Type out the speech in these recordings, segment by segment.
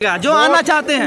जो आना चाहते हैं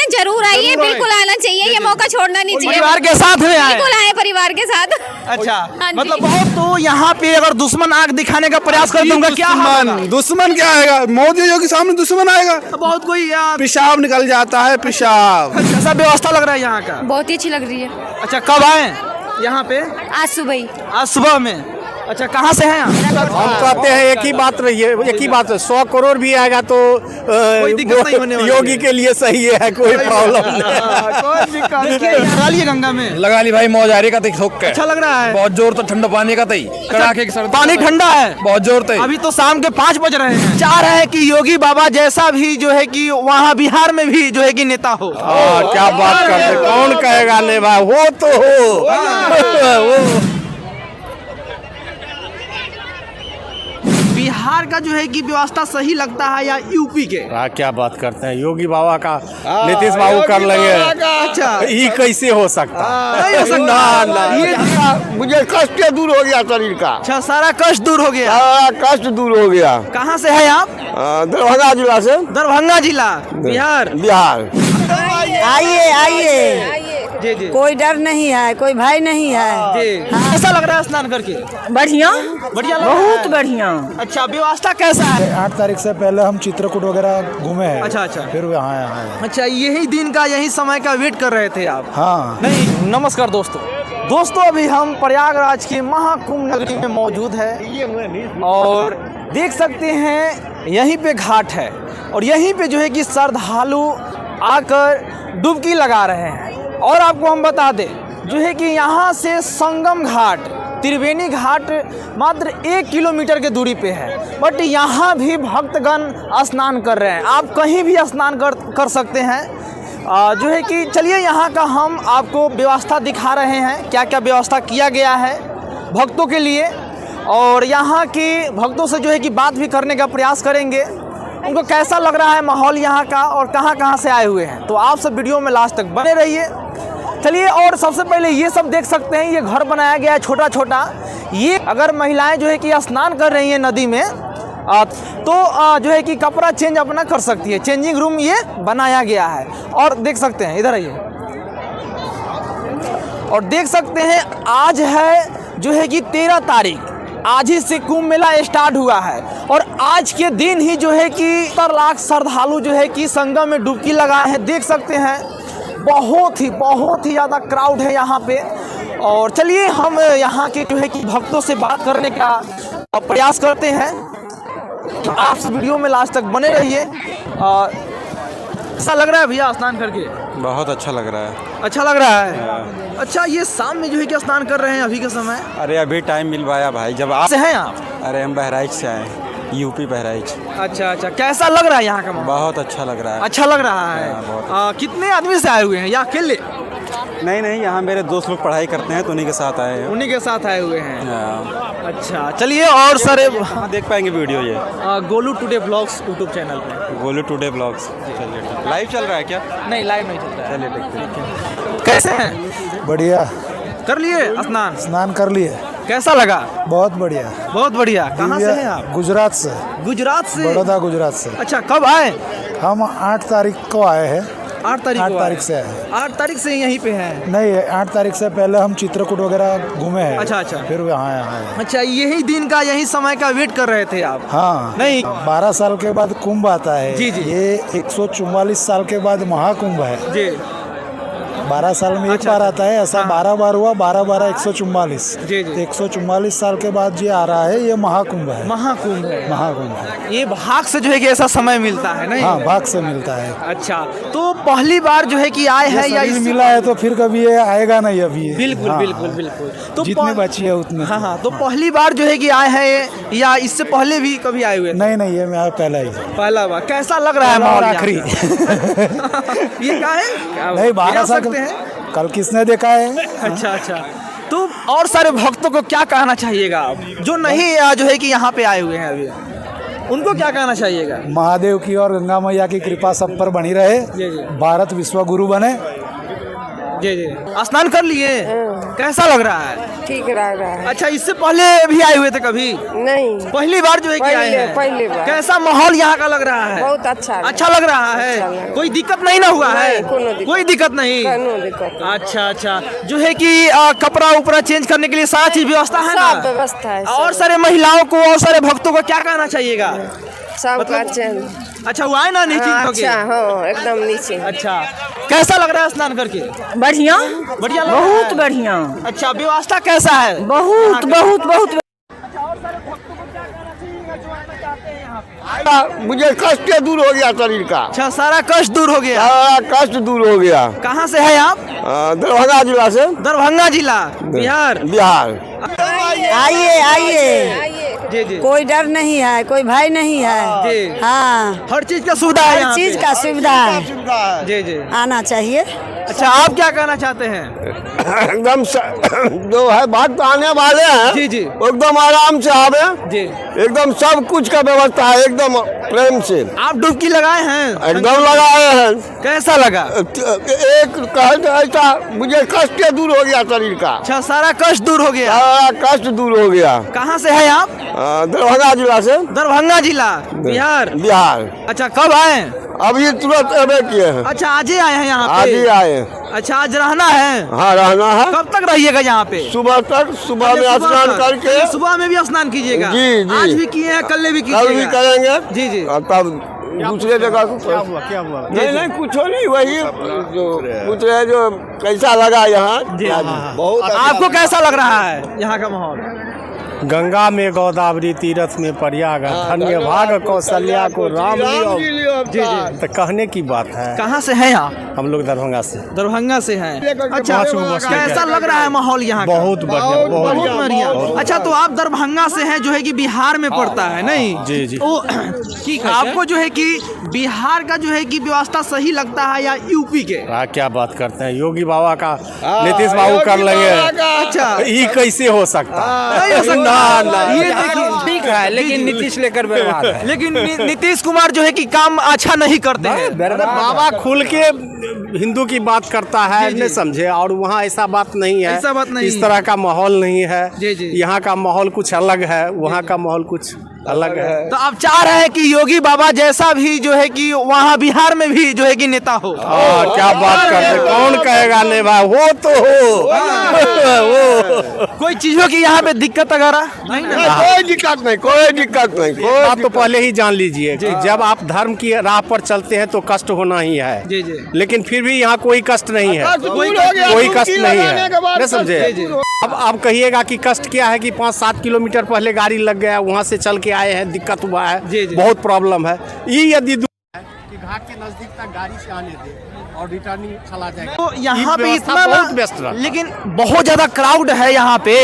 जरूर आइए, बिल्कुल आना चाहिए, ये मौका छोड़ना नहीं चाहिए। परिवार के साथ में आए, बिल्कुल आए परिवार के साथ। अच्छा हाँ मतलब बहुत। तो यहाँ पे अगर दुश्मन आग दिखाने का प्रयास कर दूंगा क्या होगा? दुश्मन क्या आएगा? मोदी जी के सामने दुश्मन आएगा? बहुत कोई पेशाब निकल जाता है, पेशाब। कैसा व्यवस्था लग रहा है यहाँ का? बहुत ही अच्छी लग रही है। अच्छा कब आए यहाँ पे? आज सुबह ही। आज सुबह में। अच्छा कहाँ से हैं आप? हम कहते हैं एक ही बात रही है, एक ही बात है, 100 करोड़ भी आएगा तो दिक्कत नहीं होने वाली योगी के लिए सही है, कोई प्रॉब्लम नहीं। कोई दिक्कत नहीं। लगा लिए गंगा में? लगा ली भाई, मौज आ रही का थोक अच्छा लग रहा है? बहुत जोर तो ठंडा पानी का तई, कड़ाके की सर्दी, पानी ठंडा है बहुत जोर तई। अभी तो शाम के 5 बज रहे हैं। चाह रहे हैं कि योगी बाबा जैसा भी जो है कि वहाँ बिहार में भी जो है कि नेता हो। क्या बात करते, कौन कहेगा नहीं भाई, वो तो हो। बिहार का जो है कि व्यवस्था सही लगता है या यूपी के? क्या बात करते हैं, योगी बाबा का नीतीश बाबू कर लेंगे। अच्छा ये कैसे हो सकता? नहीं हो सकता। ये मुझे कष्ट दूर हो गया शरीर का। अच्छा सारा कष्ट दूर हो गया। कष्ट दूर हो गया। कहाँ से है आप? दरभंगा जिला से। दरभंगा जिला बिहार। बिहार। आइए आइए, जी जी कोई डर नहीं है, कोई भय नहीं है। जी कैसा लग रहा है स्नान करके? बढ़िया, बढ़िया लग रहा है? बहुत बढ़िया। अच्छा व्यवस्था कैसा है? 8 तारीख से पहले हम चित्रकूट वगैरह घूमे हैं। अच्छा अच्छा फिर यहाँ आए। अच्छा यही दिन का यही समय का वेट कर रहे थे आप? हाँ नहीं। नमस्कार दोस्तों अभी हम प्रयागराज की महाकुंभ नगरी में मौजूद है और देख सकते हैं यहीं पे घाट है और यहीं पे जो है कि श्रद्धालु आकर डुबकी लगा रहे हैं। और आपको हम बता दें जो है कि यहाँ से संगम घाट, त्रिवेणी घाट मात्र 1 किलोमीटर के दूरी पे है, बट यहाँ भी भक्तगण स्नान कर रहे हैं। आप कहीं भी स्नान कर सकते हैं। जो है कि चलिए यहाँ का हम आपको व्यवस्था दिखा रहे हैं, क्या क्या व्यवस्था किया गया है भक्तों के लिए, और यहाँ की भक्तों से जो है कि बात भी करने का प्रयास करेंगे, उनको कैसा लग रहा है माहौल यहाँ का और कहाँ से आए हुए हैं। तो आप सब वीडियो में लास्ट तक बने रहिए। चलिए और सबसे पहले ये सब देख सकते हैं, ये घर बनाया गया है छोटा छोटा। ये अगर महिलाएं जो है कि स्नान कर रही हैं नदी में तो जो है कि कपड़ा चेंज अपना कर सकती है। चेंजिंग रूम ये बनाया गया है। और देख सकते हैं, इधर आइए, और देख सकते हैं आज है जो है कि 13 तारीख, आज ही से कुंभ मेला स्टार्ट हुआ है और आज के दिन ही जो है कि 70 लाख श्रद्धालु जो है कि संगम में डुबकी लगाए हैं। देख सकते हैं बहुत ही ज़्यादा क्राउड है यहाँ पे। और चलिए हम यहाँ के जो है कि भक्तों से बात करने का प्रयास करते हैं। आप वीडियो में लास्ट तक बने रहिए। ऐसा लग रहा है भैया स्नान करके? बहुत अच्छा लग रहा है। अच्छा लग रहा है। अच्छा ये शाम में जो है कि स्नान कर रहे हैं अभी के समय? अरे अभी टाइम मिल पाया भाई, जब आप से हैं आप? अरे हम बहराइच से आए, यूपी बहराइच। अच्छा कैसा लग रहा है यहाँ का माहौल? बहुत अच्छा लग रहा है। अच्छा लग रहा है। बहुत। कितने आदमी से आए हुए हैं या अकेले? नहीं, यहाँ मेरे दोस्त लोग पढ़ाई करते हैं तो उन्हीं के साथ आए हैं। उन्हीं के साथ आए हुए हैं। हाँ। अच्छा चलिए और सर देख पाएंगे वीडियो ये Golu today vlogs YouTube channel पे। Golu today vlogs. चलिए लाइव चल रहा है क्या? नहीं लाइव नहीं चल रहा है। चलिए देखते हैं। कैसे हैं? बढ़िया। कर लिए स्नान? स्नान कर लिए। कैसा लगा? बहुत बढ़िया। बहुत बढ़िया। कहाँ से हैं आप? गुजरात से। गुजरात से? बड़ौदा गुजरात से। अच्छा कब आए? हम 8 तारीख को आए हैं। 8 तारीख 8 तारीख से आए। 8 तारीख से यहीं पे हैं? नहीं, 8 तारीख से पहले हम चित्रकूट वगैरह घूमे हैं। अच्छा फिर यहाँ आए। अच्छा यही दिन का यही समय का वेट कर रहे थे आप? हाँ नहीं 12 साल के बाद कुंभ आता है। जी। ये 144 साल के बाद महाकुंभ है जी। 12 साल में एक बार आता है, ऐसा 12 बार हुआ, 12 144। जी। 144 साल के बाद ये आ रहा है, ये महाकुंभ है। महाकुंभ है। महाकुंभ है। ये भाग से जो है कि ऐसा समय मिलता है नहीं? हाँ भाग से मिलता है। अच्छा तो पहली बार जो है कि आए हैं या इससे मिला है तो फिर कभी ये आएगा नहीं अभी। बिल्कुल। हाँ, बिल्कुल। तो जितनी बची है उतने। हाँ तो पहली बार जो है कि आए हैं या इससे पहले भी कभी आए हुए? नहीं ये मेरा पहला ही। बार। कैसा लग रहा है माहौल? आखिरी। ये क्या है? नहीं 12 साल सकते हैं? कल किसने देखा है? अच्छा तो और सारे भक्तों को क्या कहना चाहिएगा आप जो नहीं जो है कि यहाँ पे आए हुए हैं अभी, उनको क्या कहना चाहिएगा? महादेव की और गंगा मैया की कृपा सब पर बनी रहे। जी। भारत विश्व गुरु बने। जी जी स्नान कर लिए? कैसा लग रहा है? ठीक लग रहा है। अच्छा, इससे पहले भी आए हुए थे कभी? नहीं, पहली बार जो है कि आए हैं? पहली बार। कैसा माहौल यहाँ का लग रहा है? बहुत अच्छा अच्छा लग रहा है। कोई दिक्कत नहीं ना हुआ है? कोई दिक्कत नहीं। अच्छा अच्छा, जो है कि कपड़ा उपड़ा चेंज करने के लिए सारा चीज व्यवस्था है ना? व्यवस्था है। और सारे महिलाओं को और सारे भक्तों को क्या कहना चाहिएगा? सब अच्छा, वो आए ना निश्चिंत होके? हाँ, एकदम नीचे। अच्छा, कैसा लग रहा है स्नान करके? बढ़िया, बढ़िया लग रहा है? बहुत बढ़िया। अच्छा, व्यवस्था कैसा है? बहुत बहुत बहुत। मुझे कष्ट दूर हो गया शरीर का। अच्छा, सारा कष्ट दूर हो गया? सारा कष्ट दूर हो गया। कहाँ से है आप? दरभंगा जिला से। दरभंगा जिला, बिहार। बिहार। आइए आइए, जी जी, कोई डर नहीं है, कोई भय नहीं है। जी, हाँ, हर चीज का सुविधा है हर यहाँ चीज पे। का सुविधा है, जी जी। आना चाहिए। अच्छा, आप क्या कहना चाहते हैं? एकदम जो है भक्त आने वाले हैं जी जी, एकदम आराम से आवे। जी, एकदम सब कुछ का व्यवस्था है, एकदम प्रेम से। आप डुबकी लगाए हैं? एकदम लगाए हैं। कैसा लगा? एक कहते ऐसा मुझे कष्ट दूर हो गया शरीर का। अच्छा, सारा कष्ट दूर हो गया? सारा कष्ट दूर हो गया। कहाँ से है आप? दरभंगा जिला से। दरभंगा जिला, बिहार। बिहार। अच्छा, कब आए? अभी तुरंत अबे किए हैं। अच्छा, आज ही आए हैं यहाँ आज ही पे? आए। अच्छा, आज रहना है? हाँ, रहना है। कब तक रहिएगा यहाँ पे? सुबह तक, सुबह में सुबह स्नान तक? करके सुबह में भी स्नान कीजिएगा? जी, जी। आज भी किए हैं, कल भी कल भी कीजिएगा? करेंगे। जी जी। और तब दूसरे जगह को क्या हुआ? नहीं नहीं कुछ नहीं, वही जो पूछ रहे जो कैसा लगा यहाँ। बहुत आपको कैसा लग रहा है यहाँ का माहौल? गंगा में गोदावरी तीर्थ में प्रयाग, धन्य भाग कौशल्या को राम लियो। जी जी। तो कहने की बात है। कहाँ से है आप? हम लोग दरभंगा से। दरभंगा से हैं। अच्छा, पाँच गो बस लेके कैसा लग रहा है माहौल यहाँ का? बहुत बढ़िया, बहुत बढ़िया। अच्छा, तो आप दरभंगा से हैं, जो है कि बिहार में पड़ता है, नहीं? जी जी। तो ठीक है, आपको जो है कि बिहार का जो है कि व्यवस्था सही लगता है या यूपी के? क्या बात करते हैं, योगी बाबा का नीतीश बाबू कर लेंगे। अच्छा, ये कैसे हो सकता? नहीं हो सकता। ये देखिए, ठीक है, लेकिन नीतीश लेकर बर्बाद है। लेकिन नीतीश कुमार जो है कि काम अच्छा नहीं करते हैं। बाबा खुल के हिंदू की बात करता है, नहीं समझे? और वहाँ ऐसा बात नहीं है, ऐसा बात नहीं इस तरह का माहौल नहीं है। जी जी। यहाँ का माहौल कुछ अलग है, वहाँ का माहौल कुछ अलग है। तो आप चाह रहे हैं कि योगी बाबा जैसा भी जो है कि वहाँ बिहार में भी जो है कि नेता हो? क्या बात करते, कौन कहेगा नहीं भाई, हो तो हो। कोई चीजों की यहाँ पे दिक्कत वगैरह नहीं ना? कोई दिक्कत नहीं, कोई दिक्कत नहीं। कोई बात तो पहले ही जान लीजिए कि जब आप धर्म की राह पर चलते हैं तो कष्ट होना ही है। जी जी। लेकिन फिर भी यहाँ कोई कष्ट नहीं है, कोई कष्ट नहीं है, नहीं समझे? अब आप कहिएगा कि कष्ट क्या है कि 5-7 किलोमीटर पहले गाड़ी लग गया, वहाँ से चल के आए हैं, दिक्कत हुआ है, जी जी। बहुत प्रॉब्लम है। ये यदि कि घाट के नजदीक तक गाड़ी से आने दे और रिटर्निंग चला जाएगा तो यहाँ पे व्यवस्था इतना बहुत बेस्ट रहा। लेकिन बहुत ज्यादा क्राउड है यहाँ पे।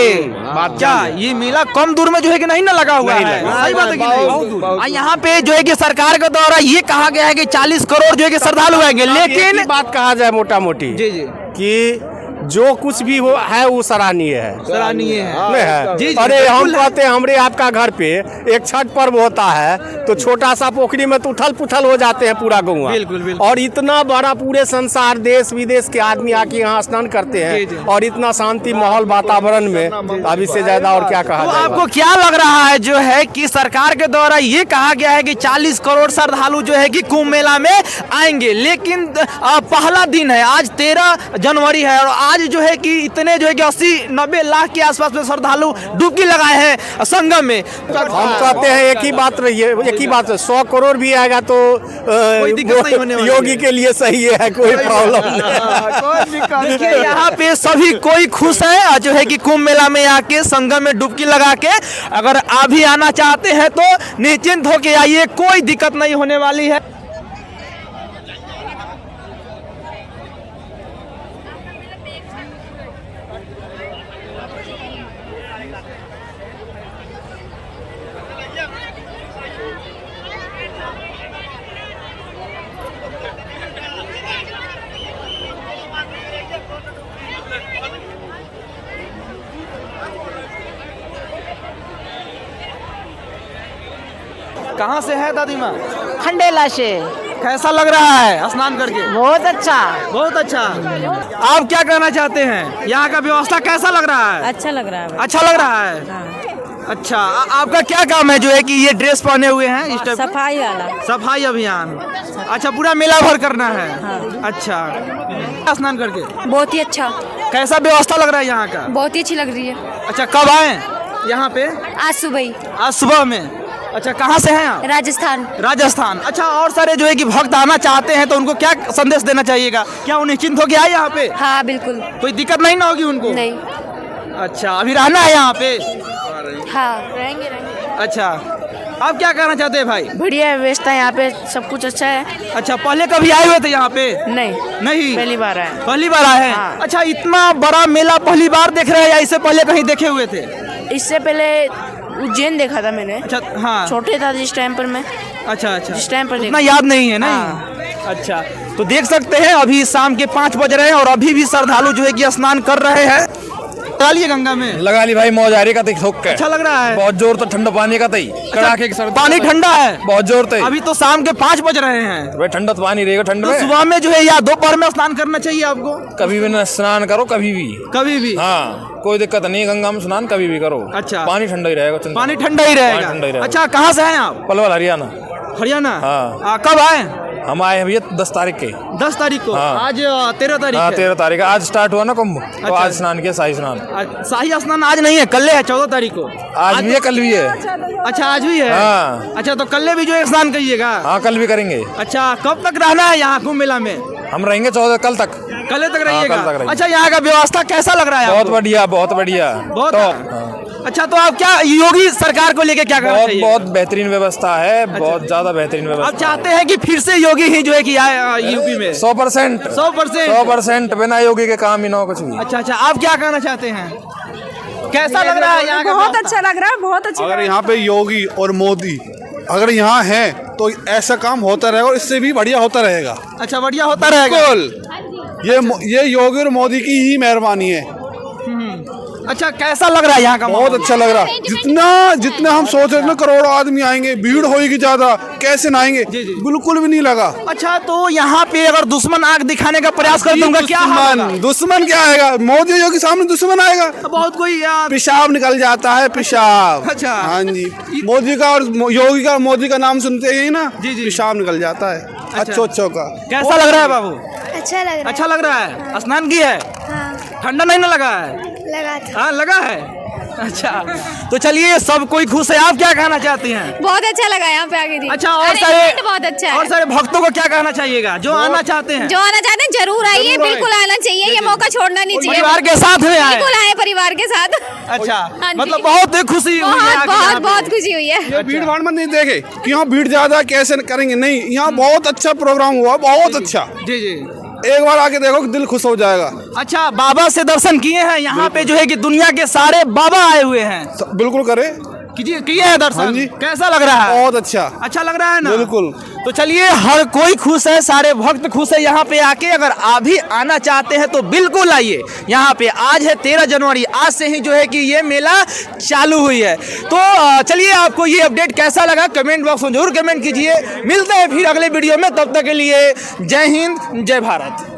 क्या ये मेला कम दूर में जो है कि नहीं ना लगा हुआ है? सही बात है कि नहीं? यहाँ पे जो है कि सरकार के द्वारा ये कहा गया है कि 40 करोड़ जो है कि श्रद्धालु आएंगे, लेकिन बात कहा जाए मोटा मोटी जी जी कि जो कुछ भी हो है वो सराहनीय है, सराहनीय है। नहीं है? जी जी, अरे हम बिल्कुल है। कहते हैं हमरे आपका घर पे एक छठ पर्व होता है तो छोटा सा पोखरी में तो उथल पुथल हो जाते हैं पूरा गाँव। बिल्कुल, बिल्कुल। और इतना बड़ा पूरे संसार देश विदेश के आदमी आके यहाँ स्नान करते जी, जी। हैं और इतना शांति माहौल वातावरण में, अब इससे ज्यादा और क्या कहा तो जाए? आपको क्या लग रहा है जो है कि सरकार के द्वारा ये कहा गया है कि 40 करोड़ श्रद्धालु जो है कि कुंभ मेला में आएंगे, लेकिन पहला दिन है, आज 13 जनवरी है और आज जो है कि इतने जो है कि 80-90 लाख के आसपास में श्रद्धालु डुबकी लगाए हैं संगम में। हम कहते हैं एक ही बात रही है, एक ही बात है, 100 करोड़ भी आएगा तो कोई दिक्कत नहीं होने वाली योगी है। के लिए सही है, कोई प्रॉब्लम नहीं। देखिए, यहाँ पे सभी कोई खुश है जो है कि कुंभ मेला में आके संगम में डुबकी लगा के, अगर आप भी आना चाहते हैं तो निश्चिंत होके आइए, कोई दिक्कत नहीं होने वाली है। कहाँ से है दादी माँ? खंडेला से। कैसा लग रहा है स्नान करके? बहुत अच्छा। बहुत अच्छा। आप क्या कहना चाहते हैं, यहाँ का व्यवस्था कैसा लग रहा है? अच्छा लग रहा है। अच्छा लग रहा है। अच्छा, आपका क्या काम है जो है कि ये ड्रेस पहने हुए हैं इस टाइप? सफाई वाला। सफाई अभियान। अच्छा, पूरा मेला भर करना है। अच्छा, स्नान करके बहुत ही अच्छा, कैसा व्यवस्था लग रहा है यहाँ का? बहुत ही अच्छी लग रही है। अच्छा, कब आए यहाँ पे? आज सुबह ही। आज सुबह में। अच्छा, कहाँ से हैं आप? राजस्थान। राजस्थान। अच्छा, और सारे जो है कि भक्त आना चाहते हैं तो उनको क्या संदेश देना चाहिएगा? क्या वो निश्चिंत हो गया है यहाँ पे? हाँ बिल्कुल। कोई दिक्कत नहीं ना होगी उनको? नहीं। अच्छा, अभी रहना है यहाँ पे? हाँ रहेंगे। अच्छा, आप क्या कहना चाहते हैं भाई? बढ़िया है व्यवस्था, यहाँ पे सब कुछ अच्छा है। अच्छा, पहले कभी आए हुए थे यहाँ पे? नहीं, पहली बार आए। पहली बार आए हैं। हाँ। अच्छा, इतना बड़ा मेला पहली बार देख रहे हैं या इससे पहले कहीं देखे हुए थे? इससे पहले उज्जैन देखा था मैंने। अच्छा, हाँ। छोटे था जिस टाइम पर मैं। अच्छा, जिस टाइम पर इतना याद नहीं है नहीं? अच्छा, तो देख सकते हैं अभी शाम के 5 बज रहे हैं और अभी भी श्रद्धालु जो है कि स्नान कर रहे हैं। डालिए गंगा में। लगा ली भाई, मौज आ रही का थोक के। अच्छा लग रहा है। बहुत जोर तो ठंडा पानी का तई, कड़ाके की सर्दी। पानी ठंडा है बहुत जोर तई। अभी तो शाम के 5 बज रहे हैं। भाई ठंडा तो पानी रहेगा ठंड तो में। सुबह में जो है या दोपहर में स्नान करना चाहिए आपको? कभी भी ना स्नान करो, कभी भी। कभी भी? हाँ, कोई दिक्कत नहीं है, गंगा में स्नान कभी भी करो। अच्छा, पानी ठंडा ही रहेगा। पानी ठंडा ही रहेगा। ठंडा ही रहेगा। अच्छा, कहाँ से हैं आप? पलवल हरियाणा। हरियाणा। हाँ। कब आए? हम आए हैं भैया 10 तारीख के। 10 तारीख को? हाँ। आज 13 तारीख हाँ, है। 13 तारीख। आज स्टार्ट हुआ ना कुंभ, तो अच्छा। आज स्नान किया, शाही स्नान। शाही स्नान आज नहीं है, कल है 14 तारीख को। आज भी है, कल भी है। अच्छा, आज भी है। हाँ। अच्छा, तो कल भी जो है स्नान करिएगा? हाँ, कल भी करेंगे। अच्छा, कब तक रहना है यहाँ कुंभ मेला में? हम रहेंगे 14 कल तक। कल तक रहिएगा? कल तक रहेंगे। अच्छा, यहाँ का व्यवस्था कैसा लग रहा है? बहुत बढ़िया, बहुत बढ़िया। बहुत टॉप। अच्छा, तो आप क्या योगी सरकार को लेके क्या कहना चाहिए? बहुत बेहतरीन व्यवस्था है, बहुत ज्यादा बेहतरीन व्यवस्था। आप चाहते हैं कि फिर से योगी ही जो है कि आए यूपी में? 100%। 100%। बिना योगी के काम ही ना हो कुछ भी। अच्छा, आप क्या कहना चाहते हैं? कैसा लग रहा है यहाँ का? बहुत अच्छा लग रहा है, बहुत अच्छा। अगर यहाँ पे योगी और मोदी अगर यहाँ है तो ऐसा काम होता रहेगा और इससे भी बढ़िया होता रहेगा। अच्छा, बढ़िया होता रहेगा। बिल्कुल, ये योगी और मोदी की ही मेहरबानी है। अच्छा, कैसा लग रहा है यहाँ का? बहुत अच्छा लग रहा है। जितना हम सोच रहे थे ना करोड़ों आदमी आएंगे, भीड़ होगी ज्यादा, कैसे नहाएंगे? बिल्कुल भी नहीं लगा। अच्छा, तो यहाँ पे अगर दुश्मन आग दिखाने का प्रयास कर दूंगा क्या होगा? दुश्मन क्या आएगा? मोदी योगी सामने दुश्मन आएगा? बहुत कोई पेशाब निकल जाता है, पेशाब। अच्छा। हाँ जी, मोदी का और योगी का, मोदी का नाम सुनते ही ना पेशाब निकल जाता है। अच्छो का। कैसा लग रहा है बाबू? अच्छा लग रहा है। अच्छा लग रहा है। स्नान किया है? हाँ। ठंडा नहीं ना लगा है? लगा था। हाँ, लगा है। अच्छा, तो चलिए सब कोई खुश है। आप क्या कहना चाहती हैं? बहुत अच्छा लगा यहाँ पे आके। अच्छा, और सारे बहुत अच्छा है। और सारे भक्तों को क्या कहना चाहिएगा जो आना चाहते हैं? जो आना चाहते हैं जरूर आइए, बिल्कुल आना चाहिए, ये मौका छोड़ना नहीं चाहिए। परिवार के साथ में आए? बिल्कुल आए परिवार के साथ। अच्छा, हाँ जी। मतलब बहुत खुशी हुई है आके यहाँ पे। बहुत खुशी हुई है। ये भीड़ भाड़ में नहीं देखे कि यहाँ भीड़ ज्यादा कैसे करेंगे, नहीं, यहाँ बहुत अच्छा प्रोग्राम हुआ, बहुत अच्छा। जी जी, एक बार आके देखो दिल खुश हो जाएगा। अच्छा, बाबा से दर्शन किए हैं? यहाँ पे जो है कि दुनिया के सारे बाबा आए हुए हैं। बिल्कुल करे, किए हैं दर्शन? हाँ जी। कैसा लग रहा है? बहुत अच्छा। अच्छा लग रहा है ना? बिल्कुल। तो चलिए, हर कोई खुश है, सारे भक्त खुश है यहाँ पे आके। अगर आप भी आना चाहते हैं तो बिल्कुल आइए यहाँ पे। आज है 13 जनवरी, आज से ही जो है कि ये मेला चालू हुई है। तो चलिए, आपको ये अपडेट कैसा लगा कमेंट बॉक्स में जरूर कमेंट कीजिए। मिलते हैं फिर अगले वीडियो में, तब तक के लिए जय हिंद, जय भारत।